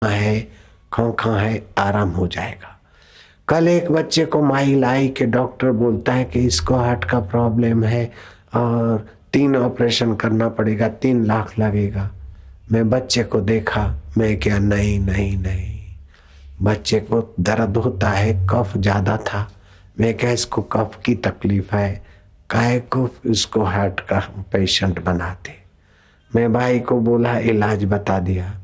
है, खोखा है, आराम हो जाएगा। कल एक बच्चे को माई लाई के डॉक्टर बोलता है कि इसको हार्ट का प्रॉब्लम है और 3 ऑपरेशन करना पड़ेगा, 3 लाख लगेगा। मैं बच्चे को देखा, मैं क्या, नहीं नहीं नहीं, बच्चे को दर्द होता है, कफ ज्यादा था। मैं क्या, इसको कफ की तकलीफ है, काहे को इसको हार्ट का पेशेंट बनाते। मैं भाई को बोला, इलाज बता दिया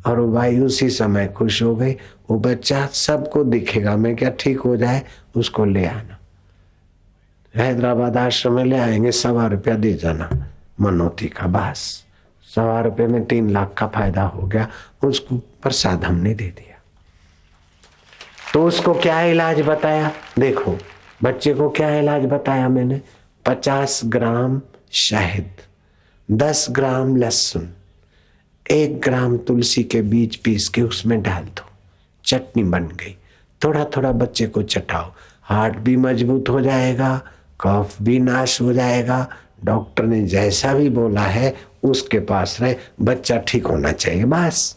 और वो भाई उसी समय खुश हो गई। वो बच्चा सबको दिखेगा, मैं क्या, ठीक हो जाए उसको ले आना, हैदराबाद आश्रम में ले आएंगे, 1.25 रुपया दे जाना मनोती का, बस 1.25 रुपये में 3 लाख का फायदा हो गया। उसको प्रसाद हमने दे दिया। तो उसको क्या इलाज बताया, देखो बच्चे को क्या इलाज बताया मैंने। 50 ग्राम शहद, 10 ग्राम लहसुन, 1 ग्राम तुलसी के बीज पीस के उसमें डाल दो, चटनी बन गई। थोड़ा थोड़ा बच्चे को चटाओ, हार्ट भी मजबूत हो जाएगा, कफ भी नाश हो जाएगा। डॉक्टर ने जैसा भी बोला है उसके पास रहे, बच्चा ठीक होना चाहिए बस।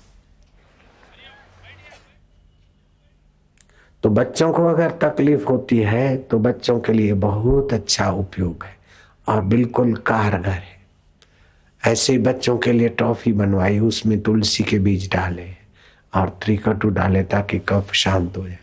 तो बच्चों को अगर तकलीफ होती है तो बच्चों के लिए बहुत अच्छा उपयोग है और बिल्कुल कारगर है। ऐसे ही बच्चों के लिए टॉफी बनवाई, उसमें तुलसी के बीज डाले और त्रिकटु डाले ताकि कफ शांत हो जाए।